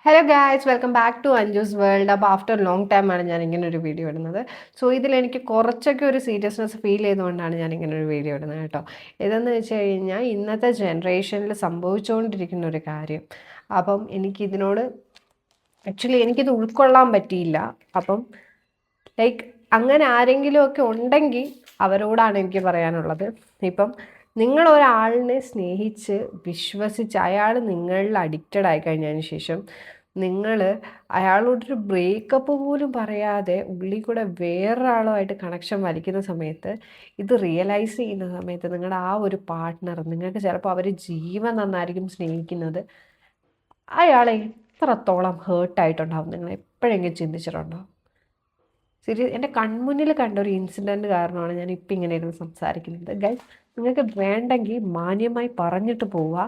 Hello guys, welcome back to Anju's world. അപ്പോൾ after long time ആണ് ഞാൻ ഇങ്ങനെ ഒരു വീഡിയോ ഇടുന്നത്. സോ ഇതിലെനിക്ക് കുറച്ചൊക്കെ ഒരു സീരിയസ്നെസ് ഫീൽ ചെയ്തുകൊണ്ടാണ് ഞാൻ ഇങ്ങനെ ഒരു വീഡിയോ ഇടുന്നത് കേട്ടോ. ഇതെന്ന് വെച്ച് കഴിഞ്ഞാൽ ഇന്നത്തെ ജനറേഷനിൽ സംഭവിച്ചുകൊണ്ടിരിക്കുന്ന ഒരു കാര്യം. അപ്പം എനിക്കിതിനോട് എനിക്കിത് ഉൾക്കൊള്ളാൻ പറ്റിയില്ല. അപ്പം ലൈക്ക് അങ്ങനെ ആരെങ്കിലുമൊക്കെ ഉണ്ടെങ്കിൽ അവരോടാണ് എനിക്ക് പറയാനുള്ളത്. ഇപ്പം നിങ്ങൾ ഒരാളിനെ സ്നേഹിച്ച് വിശ്വസിച്ച് അയാൾ നിങ്ങളിൽ അഡിക്റ്റഡ് ആയി കഴിഞ്ഞതിന് ശേഷം നിങ്ങൾ അയാളോടൊരു ബ്രേക്കപ്പ് പോലും പറയാതെ ഉള്ളിൽ കൂടെ വേറൊരാളുമായിട്ട് കണക്ഷൻ വലിക്കുന്ന സമയത്ത്, ഇത് റിയലൈസ് ചെയ്യുന്ന സമയത്ത് നിങ്ങളുടെ ആ ഒരു പാർട്ട്ണർ നിങ്ങൾക്ക് ചിലപ്പോൾ അവർ ജീവൻ നന്നായിരിക്കും സ്നേഹിക്കുന്നത്, അയാളെ എത്രത്തോളം ഹേർട്ടായിട്ടുണ്ടാവും നിങ്ങൾ എപ്പോഴെങ്കിലും ചിന്തിച്ചിട്ടുണ്ടോ? എൻ്റെ കൺമുന്നിൽ കണ്ട ഒരു ഇൻസിഡൻറ്റ് കാരണമാണ് ഞാൻ ഇപ്പം ഇങ്ങനെ ഇരുന്ന് സംസാരിക്കുന്നത്. ഗൈസ്, നിങ്ങൾക്ക് വേണ്ടെങ്കിൽ മാന്യമായി പറഞ്ഞിട്ട് പോവുക,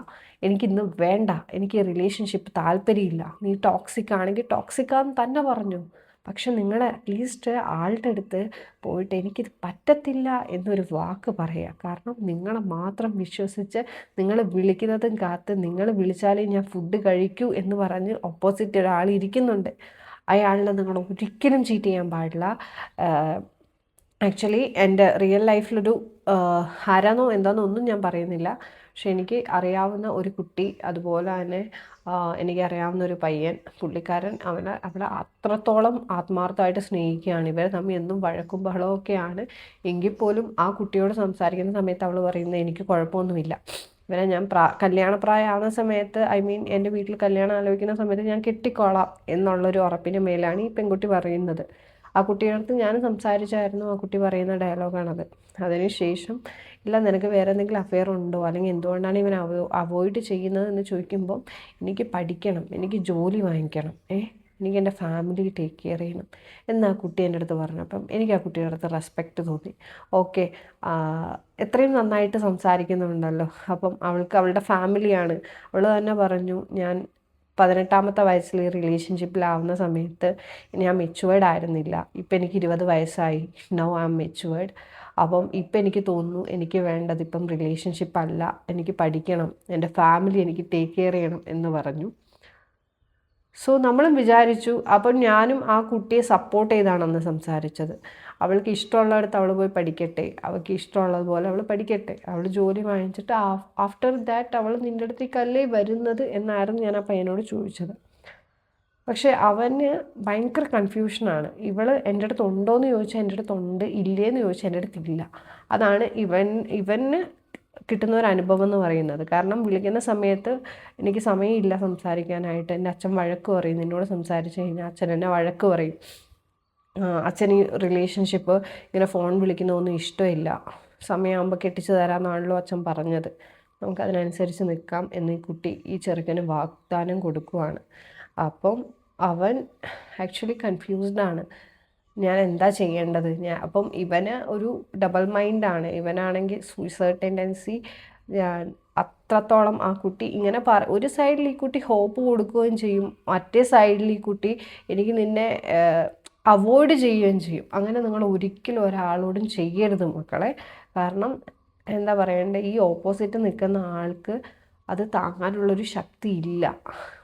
എനിക്കിന്ന് വേണ്ട, എനിക്ക് റിലേഷൻഷിപ്പ് താല്പര്യമില്ല, നീ ടോക്സിക് ആണെങ്കിൽ ടോക്സിക്കാന്ന് തന്നെ പറഞ്ഞു. പക്ഷെ നിങ്ങൾ അറ്റ്ലീസ്റ്റ് ആളുടെ അടുത്ത് പോയിട്ട് എനിക്കിത് പറ്റത്തില്ല എന്നൊരു വാക്ക് പറയുക. കാരണം നിങ്ങളെ മാത്രം വിശ്വസിച്ച് നിങ്ങൾ വിളിക്കുന്നതും കാത്ത് നിങ്ങൾ വിളിച്ചാലേ ഞാൻ ഫുഡ് കഴിക്കൂ എന്ന് പറഞ്ഞ് ഓപ്പോസിറ്റ് ഒരാൾ ഇരിക്കുന്നുണ്ട്. അയാളിനെ നിങ്ങൾ ഒരിക്കലും ചീറ്റ് ചെയ്യാൻ പാടില്ല. ആക്ച്വലി എൻ്റെ റിയൽ ലൈഫിലൊരു ആരാന്നോ എന്താണെന്നോ ഒന്നും ഞാൻ പറയുന്നില്ല. പക്ഷെ എനിക്ക് അറിയാവുന്ന ഒരു കുട്ടി, അതുപോലെ തന്നെ എനിക്കറിയാവുന്ന ഒരു പയ്യൻ, പുള്ളിക്കാരൻ അവളെ അത്രത്തോളം ആത്മാർത്ഥമായിട്ട് സ്നേഹിക്കുകയാണ്. ഇവർ തമ്മിൽ എന്നും വഴക്കും ബഹളമൊക്കെയാണ്. എങ്കിൽ പോലും ആ കുട്ടിയോട് സംസാരിക്കുന്ന സമയത്ത് അവൾ പറയുന്നത് എനിക്ക് കുഴപ്പമൊന്നുമില്ല, ഇവരെ ഞാൻ കല്യാണപ്രായമാവുന്ന സമയത്ത്, ഐ മീൻ എൻ്റെ വീട്ടിൽ കല്യാണം ആലോചിക്കുന്ന സമയത്ത് ഞാൻ കെട്ടിക്കോളാം എന്നുള്ളൊരു ഉറപ്പിന് മേലാണ് ഈ പെൺകുട്ടി പറയുന്നത്. ആ കുട്ടിയുടെ അടുത്ത് ഞാൻ സംസാരിച്ചായിരുന്നു. ആ കുട്ടി പറയുന്ന ഡയലോഗാണത്. അതിനുശേഷം ഇല്ല, നിനക്ക് വേറെ എന്തെങ്കിലും അഫെയർ ഉണ്ടോ, അല്ലെങ്കിൽ എന്തുകൊണ്ടാണ് ഇവൻ അവോയ്ഡ് ചെയ്യുന്നത് എന്ന് ചോദിക്കുമ്പം എനിക്ക് പഠിക്കണം, എനിക്ക് ജോലി വാങ്ങിക്കണം, എനിക്ക് എൻ്റെ ഫാമിലി ടേക്ക് കെയർ ചെയ്യണം എന്ന് ആ കുട്ടി എൻ്റെ അടുത്ത് പറഞ്ഞു. അപ്പം എനിക്ക് ആ കുട്ടിയുടെ അടുത്ത് റെസ്പെക്റ്റ് തോന്നി. ഓക്കെ, എത്രയും നന്നായിട്ട് സംസാരിക്കുന്നുണ്ടല്ലോ. അപ്പം അവളുടെ ഫാമിലിയാണ്. അവൾ തന്നെ പറഞ്ഞു, ഞാൻ 18ാമത്തെ വയസ്സിൽ റിലേഷൻഷിപ്പിലാവുന്ന സമയത്ത് ഞാൻ മെച്ചുവേർഡ് ആയിരുന്നില്ല. ഇപ്പം എനിക്ക് 20 വയസ്സായി. Now I am matured. അപ്പം ഇപ്പം എനിക്ക് തോന്നുന്നു എനിക്ക് വേണ്ടത് ഇപ്പം റിലേഷൻഷിപ്പ് അല്ല, എനിക്ക് പഠിക്കണം, എൻ്റെ ഫാമിലി എനിക്ക് ടേക്ക് കെയർ ചെയ്യണം എന്ന് പറഞ്ഞു. സോ നമ്മളും വിചാരിച്ചു, അപ്പം ഞാനും ആ കുട്ടിയെ സപ്പോർട്ട് ചെയ്താണ് അന്ന് സംസാരിച്ചത്. അവൾക്ക് ഇഷ്ടമുള്ളിടത്ത് അവൾ പോയി പഠിക്കട്ടെ, അവൾക്ക് ഇഷ്ടമുള്ളതുപോലെ അവൾ പഠിക്കട്ടെ, അവൾ ജോലി വാങ്ങിച്ചിട്ട് ആഫ്റ്റർ ദാറ്റ് അവൾ നിൻ്റെ അടുത്തേക്കല്ലേ വരുന്നത് എന്നായിരുന്നു ഞാൻ ആ പയ്യനോട് ചോദിച്ചത്. പക്ഷേ അവന് ഭയങ്കര കൺഫ്യൂഷനാണ്. ഇവൾ എൻ്റെ അടുത്ത് ഉണ്ടോയെന്ന് ചോദിച്ചാൽ എൻ്റെ അടുത്ത് ഉണ്ട്, ഇല്ലേന്ന് ചോദിച്ചാൽ എൻ്റെ അടുത്തില്ല. അതാണ് ഇവന് കിട്ടുന്ന ഒരു അനുഭവം എന്ന് പറയുന്നത്. കാരണം വിളിക്കുന്ന സമയത്ത് എനിക്ക് സമയമില്ല സംസാരിക്കാനായിട്ട്, എൻ്റെ അച്ഛൻ വഴക്ക് പറയും, നിന്നോട് സംസാരിച്ച് കഴിഞ്ഞാൽ അച്ഛൻ എന്നെ വഴക്ക് പറയും, അച്ഛൻ ഈ റിലേഷൻഷിപ്പ് ഇങ്ങനെ ഫോൺ വിളിക്കുന്നതൊന്നും ഇഷ്ടമില്ല, സമയമാകുമ്പോൾ കെട്ടിച്ചു തരാമെന്നാണല്ലോ അച്ഛൻ പറഞ്ഞത്, നമുക്കതിനനുസരിച്ച് നിൽക്കാം എന്ന് ഈ ചെറുക്കന് വാഗ്ദാനം കൊടുക്കുവാണ്. അപ്പം അവൻ ആക്ച്വലി കൺഫ്യൂസ്ഡാണ്, ഞാൻ എന്താ ചെയ്യേണ്ടത്. അപ്പം ഇവന് ഒരു ഡബിൾ മൈൻഡാണ്. ഇവനാണെങ്കിൽ സൂയിസൈഡ് ടെൻഡൻസി. ഞാൻ അത്രത്തോളം ആ കുട്ടി ഇങ്ങനെ ഒരു സൈഡിൽ ഈ കുട്ടി ഹോപ്പ് കൊടുക്കുകയും ചെയ്യും, മറ്റേ സൈഡിൽ ഈ കുട്ടി എനിക്ക് നിന്നെ അവോയ്ഡ് ചെയ്യുകയും ചെയ്യും. അങ്ങനെ നിങ്ങൾ ഒരിക്കലും ഒരാളോടും ചെയ്യരുത് മക്കളെ. കാരണം എന്താ പറയണ്ടേ, ഈ ഓപ്പോസിറ്റ് നിൽക്കുന്ന ആൾക്ക് അത് താങ്ങാനുള്ളൊരു ശക്തി ഇല്ല,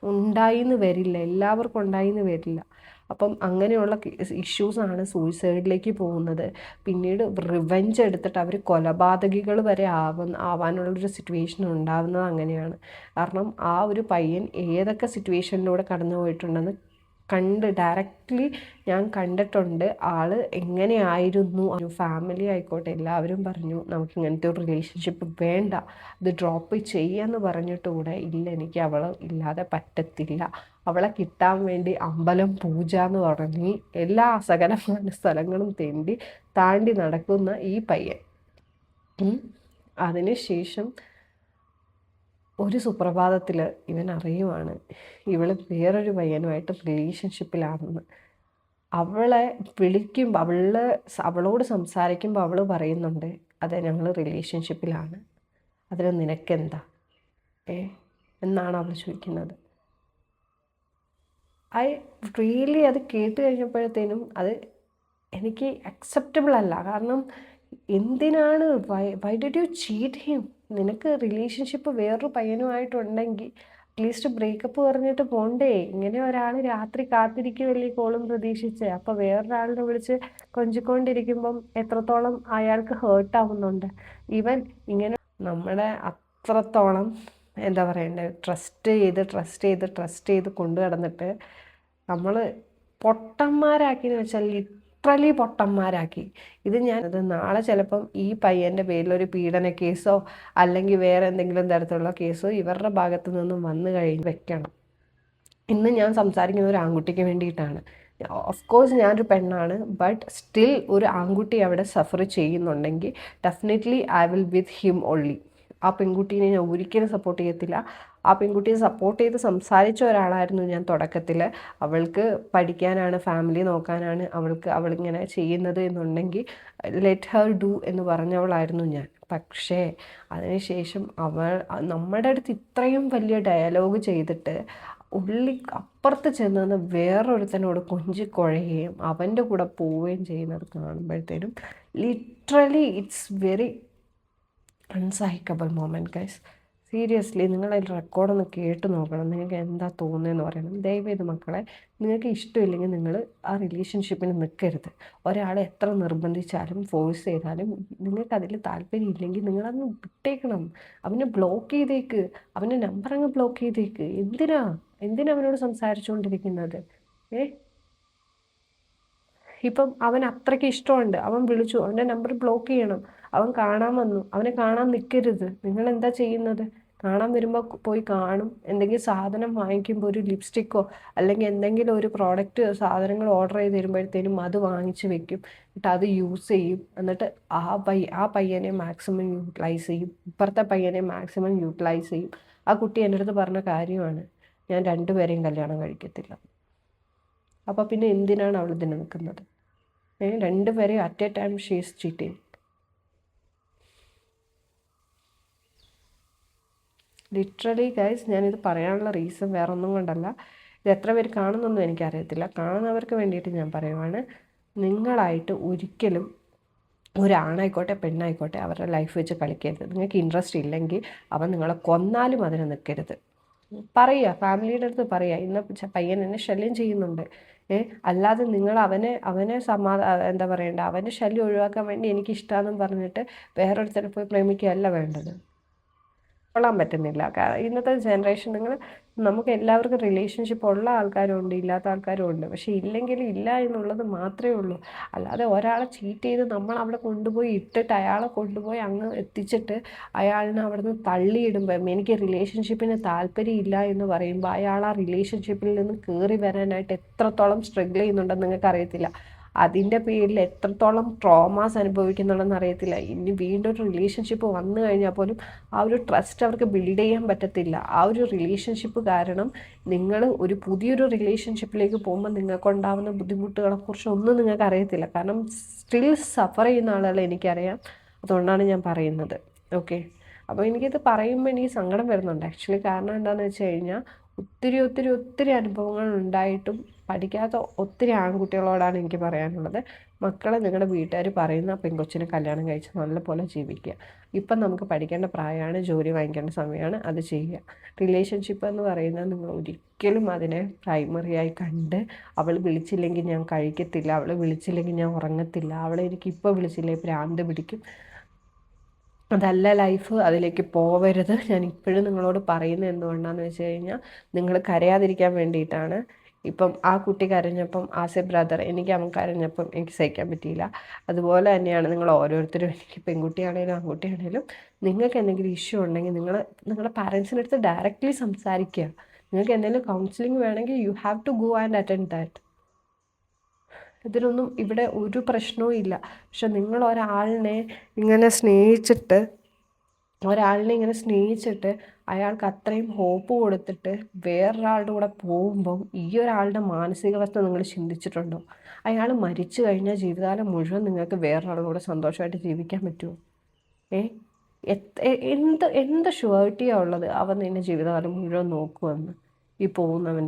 ഉണ്ടായിന്ന് വരില്ല, എല്ലാവർക്കും ഉണ്ടായിന്ന് വരില്ല. അപ്പം അങ്ങനെയുള്ള ഇഷ്യൂസാണ് സൂയിസൈഡിലേക്ക് പോകുന്നത്. പിന്നീട് റിവെഞ്ച് എടുത്തിട്ട് അവർ കൊലപാതകികൾ വരെ ആവാനുള്ളൊരു സിറ്റുവേഷൻ ഉണ്ടാകുന്നത് അങ്ങനെയാണ്. കാരണം ആ ഒരു പയ്യൻ ഏതൊക്കെ സിറ്റുവേഷനിലൂടെ കടന്നു പോയിട്ടുണ്ടെന്ന് ഡയറക്റ്റ്ലി ഞാൻ കണ്ടിട്ടുണ്ട്. ആൾ എങ്ങനെയായിരുന്നു, ഒരു ഫാമിലി ആയിക്കോട്ടെ എല്ലാവരും പറഞ്ഞു നമുക്ക് ഇങ്ങനത്തെ ഒരു റിലേഷൻഷിപ്പ് വേണ്ട, അത് ഡ്രോപ്പ് ചെയ്യാന്ന് പറഞ്ഞിട്ട് കൂടെ ഇല്ല, എനിക്ക് അവളെ ഇല്ലാതെ പറ്റത്തില്ല, അവളെ കിട്ടാൻ വേണ്ടി അമ്പലം പൂജ എന്ന് തുടങ്ങി എല്ലാ സകലമായ സ്ഥലങ്ങളും താണ്ടി നടക്കുന്ന ഈ പയ്യൻ അതിനുശേഷം ഒരു സുപ്രഭാതത്തിൽ ഇവൻ അറിയുവാണ് ഇവൾ വേറൊരു പയ്യനുമായിട്ട് റിലേഷൻഷിപ്പിലാണെന്ന്. അവളെ വിളിക്കുമ്പോൾ അവളോട് സംസാരിക്കുമ്പോൾ അവൾ പറയുന്നുണ്ട്, അതെ ഞങ്ങൾ റിലേഷൻഷിപ്പിലാണ്, അതിന് നിനക്കെന്താ എന്നാണ് അവൾ ചോദിക്കുന്നത്. റിയലി അത് കേട്ട് കഴിഞ്ഞപ്പോഴത്തേനും അത് എനിക്ക് അക്സെപ്റ്റബിൾ അല്ല. കാരണം എന്തിനാണ്, why did you cheat him? നിനക്ക് റിലേഷൻഷിപ്പ് വേറൊരു പയ്യനുമായിട്ടുണ്ടെങ്കിൽ അറ്റ്ലീസ്റ്റ് ബ്രേക്കപ്പ് പറഞ്ഞിട്ട് പോണ്ടേ? ഇങ്ങനെ ഒരാൾ രാത്രി കാത്തിരിക്കുമല്ലേ കോളും പ്രതീക്ഷിച്ച്. അപ്പോൾ വേറൊരാളിനെ വിളിച്ച് കൊഞ്ചിക്കൊണ്ടിരിക്കുമ്പം എത്രത്തോളം അയാൾക്ക് ഹേർട്ട് ആവുന്നുണ്ട്. ഈവൻ ഇങ്ങനെ നമ്മുടെ അത്രത്തോളം എന്താ പറയണ്ടേ, ട്രസ്റ്റ് ചെയ്ത് കൊണ്ടു നടന്നിട്ട് നമ്മൾ പൊട്ടന്മാരാക്കിയെന്ന് വെച്ചാൽ ലിറ്ററലി പൊട്ടന്മാരാക്കി. ഇത് നാളെ ചിലപ്പം ഈ പയ്യൻ്റെ പേരിലൊരു പീഡന കേസോ അല്ലെങ്കിൽ വേറെ എന്തെങ്കിലും തരത്തിലുള്ള കേസോ ഇവരുടെ ഭാഗത്തു നിന്നും വന്നു കഴിഞ്ഞ് വെക്കണം. ഇന്ന് ഞാൻ സംസാരിക്കുന്ന ഒരു ആൺകുട്ടിക്ക് വേണ്ടിയിട്ടാണ്. ഓഫ് കോഴ്സ് ഞാനൊരു പെണ്ണാണ്, ബട്ട് സ്റ്റിൽ ഒരു ആൺകുട്ടി അവിടെ സഫർ ചെയ്യുന്നുണ്ടെങ്കിൽ definitely I will with him only. ആ പെൺകുട്ടീനെ ഞാൻ ഒരിക്കലും സപ്പോർട്ട് ചെയ്യത്തില്ല. ആ പെൺകുട്ടിയെ സപ്പോർട്ട് ചെയ്ത് സംസാരിച്ച ഒരാളായിരുന്നു ഞാൻ തുടക്കത്തിൽ. അവൾക്ക് പഠിക്കാനാണ്, ഫാമിലി നോക്കാനാണ് അവളിങ്ങനെ ചെയ്യുന്നത് എന്നുണ്ടെങ്കിൽ ലെറ്റ് ഹർ ഡു എന്ന് പറഞ്ഞവളായിരുന്നു ഞാൻ. പക്ഷേ അതിനുശേഷം നമ്മുടെ അടുത്ത് ഇത്രയും വലിയ ഡയലോഗ് ചെയ്തിട്ട് അപ്പുറത്ത് ചെന്ന് വേറൊരുത്തനോട് കൊഞ്ചിക്കുഴയുകയും അവൻ്റെ കൂടെ പോവുകയും ചെയ്യുന്നത് കാണുമ്പോഴത്തേനും ലിറ്ററലി ഇറ്റ്സ് വെരി അൺസഹിക്കബിൾ മൊമെൻറ്റ് ഗൈസ്. സീരിയസ്ലി നിങ്ങളതിൽ റെക്കോർഡൊന്ന് കേട്ട് നോക്കണം. നിങ്ങൾക്ക് എന്താ തോന്നുന്നതെന്ന് പറയണം. ദയവേത് മക്കളെ, നിങ്ങൾക്ക് ഇഷ്ടമില്ലെങ്കിൽ നിങ്ങൾ ആ റിലേഷൻഷിപ്പിന് നിൽക്കരുത്. ഒരാളെ എത്ര നിർബന്ധിച്ചാലും ഫോഴ്സ് ചെയ്താലും നിങ്ങൾക്ക് അതിൽ താല്പര്യം ഇല്ലെങ്കിൽ നിങ്ങളതൊന്ന് വിട്ടേക്കണം. അവനെ ബ്ലോക്ക് ചെയ്തേക്ക്, അവൻ്റെ നമ്പർ അങ്ങ് ബ്ലോക്ക് ചെയ്തേക്ക്. എന്തിനാ അവനോട് സംസാരിച്ചുകൊണ്ടിരിക്കുന്നത്? ഇപ്പം അവൻ അത്രയ്ക്ക് ഇഷ്ടമുണ്ട്, അവൻ വിളിച്ചു, അവൻ്റെ നമ്പർ ബ്ലോക്ക് ചെയ്യണം. അവൻ കാണാൻ വന്നു, അവനെ കാണാൻ നിൽക്കരുത്. നിങ്ങൾ എന്താ ചെയ്യുന്നത്? കാണാൻ വരുമ്പോൾ പോയി കാണും, എന്തെങ്കിലും സാധനം വാങ്ങിക്കുമ്പോൾ ഒരു ലിപ്സ്റ്റിക്കോ അല്ലെങ്കിൽ എന്തെങ്കിലും ഒരു പ്രോഡക്റ്റ് സാധനങ്ങൾ ഓർഡർ ചെയ്ത് തരുമ്പോഴത്തേനും അത് വാങ്ങിച്ച് വെക്കും. എന്നിട്ട് അത് യൂസ് ചെയ്യും. എന്നിട്ട് ആ പയ്യനെ മാക്സിമം യൂട്ടിലൈസ് ചെയ്യും, ഇപ്പുറത്തെ പയ്യനെ മാക്സിമം യൂട്ടിലൈസ് ചെയ്യും. ആ കുട്ടി എൻ്റെ അടുത്ത് പറഞ്ഞ കാര്യമാണ്, ഞാൻ രണ്ടുപേരെയും കല്യാണം കഴിക്കത്തില്ല. അപ്പോൾ പിന്നെ എന്തിനാണ് അവൾ ഇതിന് നിൽക്കുന്നത്? രണ്ടുപേരെയും at A time she is cheating. Literally guys, ഞാനിത് പറയാനുള്ള റീസൺ വേറെ ഒന്നും കൊണ്ടല്ല. ഇത് എത്ര പേര് കാണുന്നൊന്നും എനിക്കറിയത്തില്ല. കാണുന്നവർക്ക് വേണ്ടിയിട്ട് ഞാൻ പറയുവാണ്, നിങ്ങളായിട്ട് ഒരിക്കലും ഒരാണായിക്കോട്ടെ പെണ്ണായിക്കോട്ടെ അവരുടെ ലൈഫ് വെച്ച് കളിക്കരുത്. നിങ്ങൾക്ക് ഇൻട്രസ്റ്റ് ഇല്ലെങ്കിൽ അവൻ നിങ്ങളെ കൊന്നാലും അതിന് നിൽക്കരുത്. പറയുക, ഫാമിലിയുടെ അടുത്ത് പറയുക, ഇന്ന പയ്യൻ എന്നെ ശല്യം ചെയ്യുന്നുണ്ട്, അല്ലാതെ നിങ്ങൾ അവനെ എന്താ പറയണ്ട, അവൻ്റെ ശല്യം ഒഴിവാക്കാൻ വേണ്ടി എനിക്കിഷ്ടമാണെന്നും പറഞ്ഞിട്ട് വേറൊരുത്തരെ പോയി പ്രേമിക്കുകയല്ല വേണ്ടത്. കൊള്ളാൻ പറ്റുന്നില്ല. ഇന്നത്തെ ജനറേഷൻ നമുക്ക് എല്ലാവർക്കും റിലേഷൻഷിപ്പ് ഉള്ള ആൾക്കാരും ഉണ്ട്, ഇല്ലാത്ത ആൾക്കാരും ഉണ്ട്. പക്ഷേ ഇല്ലെങ്കിൽ ഇല്ല എന്നുള്ളത് മാത്രമേ ഉള്ളൂ. അല്ലാതെ ഒരാളെ ചീറ്റ് ചെയ്ത് നമ്മൾ അവിടെ കൊണ്ടുപോയി ഇട്ടിട്ട് അയാളെ കൊണ്ടുപോയി അങ്ങ് എത്തിച്ചിട്ട് അയാളിനെ അവിടെ നിന്ന് തള്ളിയിടുമ്പോൾ, എനിക്ക് റിലേഷൻഷിപ്പിന് താല്പര്യമില്ല എന്ന് പറയുമ്പോൾ അയാൾ ആ റിലേഷൻഷിപ്പിൽ നിന്ന് കയറി വരാനായിട്ട് എത്രത്തോളം സ്ട്രഗിൾ ചെയ്യുന്നുണ്ടെന്ന് നിങ്ങൾക്ക് അറിയത്തില്ല. അതിൻ്റെ പേരിൽ എത്രത്തോളം ട്രോമാസ് അനുഭവിക്കുന്നുണ്ടെന്ന് അറിയത്തില്ല. ഇനി വീണ്ടും ഒരു റിലേഷൻഷിപ്പ് വന്നു കഴിഞ്ഞാൽ പോലും ആ ഒരു ട്രസ്റ്റ് അവർക്ക് ബിൽഡ് ചെയ്യാൻ പറ്റത്തില്ല. ആ ഒരു റിലേഷൻഷിപ്പ് കാരണം നിങ്ങൾ ഒരു പുതിയൊരു റിലേഷൻഷിപ്പിലേക്ക് പോകുമ്പോൾ നിങ്ങൾക്കുണ്ടാകുന്ന ബുദ്ധിമുട്ടുകളെക്കുറിച്ച് ഒന്നും നിങ്ങൾക്ക് അറിയത്തില്ല. കാരണം സ്റ്റിൽ സഫർ ചെയ്യുന്ന ആളുകളെ എനിക്കറിയാം. അതുകൊണ്ടാണ് ഞാൻ പറയുന്നത്. ഓക്കെ, അപ്പോൾ എനിക്കിത് പറയുമ്പോൾ എനിക്ക് സങ്കടം വരുന്നുണ്ട് ആക്ച്വലി. കാരണം എന്താണെന്ന് വെച്ച് കഴിഞ്ഞാൽ ഒത്തിരി അനുഭവങ്ങൾ ഉണ്ടായിട്ടും പഠിക്കാത്ത ഒത്തിരി ആൺകുട്ടികളോടാണ് എനിക്ക് പറയാനുള്ളത്. മക്കളെ, നിങ്ങളുടെ വീട്ടുകാർ പറയുന്ന പെൺകൊച്ചിനെ കല്യാണം കഴിച്ച് നല്ലപോലെ ജീവിക്കുക. ഇപ്പം നമുക്ക് പഠിക്കേണ്ട പ്രായമാണ്, ജോലി വാങ്ങിക്കേണ്ട സമയമാണ്, അത് ചെയ്യുക. റിലേഷൻഷിപ്പ് എന്ന് പറയുന്നത് നിങ്ങൾ ഒരിക്കലും അതിനെ പ്രൈമറിയായി കണ്ട് അവൾ വിളിച്ചില്ലെങ്കിൽ ഞാൻ കഴിക്കത്തില്ല, അവൾ വിളിച്ചില്ലെങ്കിൽ ഞാൻ ഉറങ്ങത്തില്ല, അവളെ എനിക്കിപ്പോൾ വിളിച്ചില്ലെങ്കിൽ ഭ്രാന്ത് പിടിക്കും, അതല്ല ലൈഫ്, അതിലേക്ക് പോവരുത്. ഞാൻ ഇപ്പോഴും നിങ്ങളോട് പറയുന്നത് എന്തുകൊണ്ടാണെന്ന് വെച്ച് കഴിഞ്ഞാൽ നിങ്ങൾ കരയാതിരിക്കാൻ വേണ്ടിയിട്ടാണ്. ഇപ്പം ആ കുട്ടി കരഞ്ഞപ്പം ആസ് എ ബ്രദർ അവൻ കരഞ്ഞപ്പം എനിക്ക് സഹിക്കാൻ പറ്റിയില്ല. അതുപോലെ തന്നെയാണ് നിങ്ങൾ ഓരോരുത്തരും. എനിക്ക് പെൺകുട്ടിയാണേലും ആൺകുട്ടിയാണേലും നിങ്ങൾക്ക് എന്തെങ്കിലും ഇഷ്യൂ ഉണ്ടെങ്കിൽ നിങ്ങളുടെ പാരൻസിൻ്റെ അടുത്ത് ഡയറക്റ്റ്ലി സംസാരിക്കുക. നിങ്ങൾക്ക് എന്തെങ്കിലും കൗൺസിലിംഗ് വേണമെങ്കിൽ you have to go and attend that. ഇതിനൊന്നും ഇവിടെ ഒരു പ്രശ്നവും ഇല്ല. പക്ഷെ നിങ്ങൾ ഇങ്ങനെ സ്നേഹിച്ചിട്ട് അയാൾക്ക് അത്രയും ഹോപ്പ് കൊടുത്തിട്ട് വേറൊരാളുടെ കൂടെ പോകുമ്പം ഈ ഒരാളുടെ മാനസികാവസ്ഥ നിങ്ങൾ ചിന്തിച്ചിട്ടുണ്ടോ? അയാൾ മരിച്ചു കഴിഞ്ഞാൽ ജീവിതകാലം മുഴുവൻ നിങ്ങൾക്ക് വേറൊരാളുടെ കൂടെ സന്തോഷമായിട്ട് ജീവിക്കാൻ പറ്റുമോ? എന്ത് ഷുവർട്ടിയാണ് ഉള്ളത് അവൻ നിന്നെ ജീവിതകാലം മുഴുവൻ നോക്കുമെന്ന്? ഈ പോകുന്നവൻ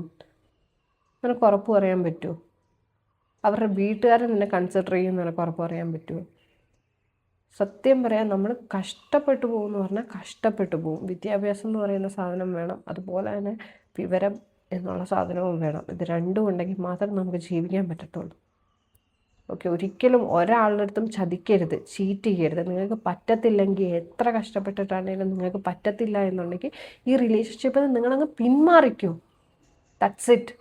നിനക്ക് ഉറപ്പ് പറയാൻ പറ്റുമോ? അവരുടെ വീട്ടുകാരെ നിന്നെ കൺസിഡർ ചെയ്യുമെന്ന് നിനക്ക് ഉറപ്പ് പറയാൻ പറ്റുമോ? സത്യം പറയാൻ നമ്മൾ കഷ്ടപ്പെട്ടു പോകുമെന്ന് പറഞ്ഞാൽ കഷ്ടപ്പെട്ടു പോകും. വിദ്യാഭ്യാസം എന്ന് പറയുന്ന സാധനം വേണം, അതുപോലെ തന്നെ വിവരം എന്നുള്ള സാധനവും വേണം. ഇത് രണ്ടും ഉണ്ടെങ്കിൽ മാത്രം നമുക്ക് ജീവിക്കാൻ പറ്റത്തുള്ളൂ. ഓക്കെ, ഒരിക്കലും ഒരാളുടെ അടുത്തും ചതിക്കരുത്, ചീറ്റ് ചെയ്യരുത്. നിങ്ങൾക്ക് പറ്റത്തില്ലെങ്കിൽ എത്ര കഷ്ടപ്പെട്ടിട്ടാണെങ്കിലും നിങ്ങൾക്ക് പറ്റത്തില്ല എന്നുണ്ടെങ്കിൽ ഈ റിലേഷൻഷിപ്പിൽ നിന്ന് നിങ്ങളങ്ങ് പിന്മാറിക്കൂ. That's it.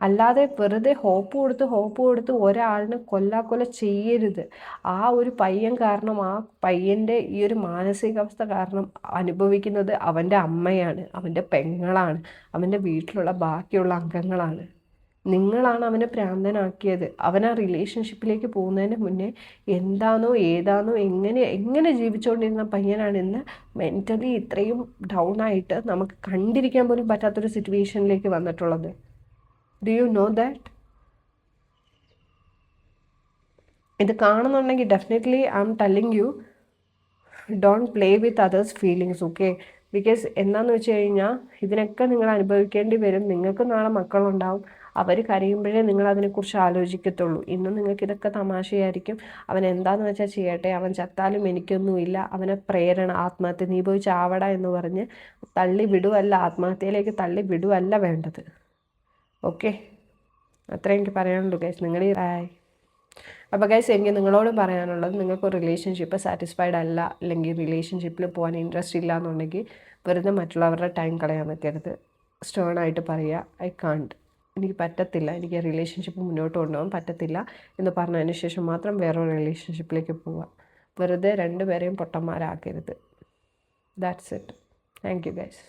അല്ലാതെ വെറുതെ ഹോപ്പ് കൊടുത്ത് ഒരാളിനെ കൊല്ലാക്കൊല ചെയ്യരുത്. ആ ഒരു പയ്യൻ കാരണം, ആ പയ്യൻ്റെ ഈ ഒരു മാനസികാവസ്ഥ കാരണം അനുഭവിക്കുന്നത് അവൻ്റെ അമ്മയാണ്, അവൻ്റെ പെങ്ങളാണ്, അവൻ്റെ വീട്ടിലുള്ള ബാക്കിയുള്ള അംഗങ്ങളാണ്. നിങ്ങളാണ് അവനെ ഭ്രാന്തനാക്കിയത്. അവൻ ആ റിലേഷൻഷിപ്പിലേക്ക് പോകുന്നതിന് മുന്നേ എന്താണോ ഏതാണോ എങ്ങനെ ജീവിച്ചുകൊണ്ടിരുന്ന പയ്യനാണ് ഇന്ന് മെൻ്റലി ഇത്രയും ഡൗൺ ആയിട്ട് നമുക്ക് കണ്ടിരിക്കാൻ പോലും പറ്റാത്തൊരു സിറ്റുവേഷനിലേക്ക് വന്നിട്ടുള്ളത്. Do you know that? ഇത് കാണുന്നുണ്ടെങ്കിൽ definitely I M telling you, don't play with others feelings. Okay, because എന്താണെന്ന് വെച്ച് കഴിഞ്ഞാൽ ഇതിനൊക്കെ നിങ്ങൾ അനുഭവിക്കേണ്ടി വരും. നിങ്ങൾക്ക് നാളെ മക്കളുണ്ടാവും. അവർ കരയുമ്പോഴേ നിങ്ങൾ അതിനെക്കുറിച്ച് ആലോചിക്കത്തുള്ളൂ. ഇന്ന് നിങ്ങൾക്ക് ഇതൊക്കെ തമാശയായിരിക്കും. അവൻ എന്താണെന്ന് വെച്ചാൽ ചെയ്യട്ടെ, അവൻ ചത്താലും എനിക്കൊന്നുമില്ല, അവനെ പ്രേരണ ആത്മഹത്യ, നീ പോയി ചാവട എന്ന് പറഞ്ഞ് തള്ളി വിടുവല്ല, ആത്മഹത്യയിലേക്ക് തള്ളി വിടുവല്ല വേണ്ടത്. ഓക്കെ, അത്രേ എനിക്ക് പറയാനുള്ളൂ ഗൈസ്. നിങ്ങൾ അപ്പോൾ ഗൈസ്, എനിക്ക് നിങ്ങളോട് പറയാനുള്ളത്, നിങ്ങൾക്ക് റിലേഷൻഷിപ്പ് സാറ്റിസ്ഫൈഡ് അല്ല, അല്ലെങ്കിൽ റിലേഷൻഷിപ്പിൽ പോകാൻ ഇൻട്രസ്റ്റ് ഇല്ല എന്നുണ്ടെങ്കിൽ വെറുതെ മറ്റുള്ളവരുടെ ടൈം കളയാൻ നിൽക്കരുത്. സ്റ്റേൺ ആയിട്ട് പറയുക, ഐ കാണ്ട്, എനിക്ക് പറ്റത്തില്ല, എനിക്ക് റിലേഷൻഷിപ്പ് മുന്നോട്ട് കൊണ്ടുപോകാൻ പറ്റത്തില്ല എന്ന് പറഞ്ഞതിന് ശേഷം മാത്രം വേറൊരു റിലേഷൻഷിപ്പിലേക്ക് പോവുക. വെറുതെ രണ്ടുപേരെയും പൊട്ടന്മാരാക്കരുത്. That's it. Thank you guys.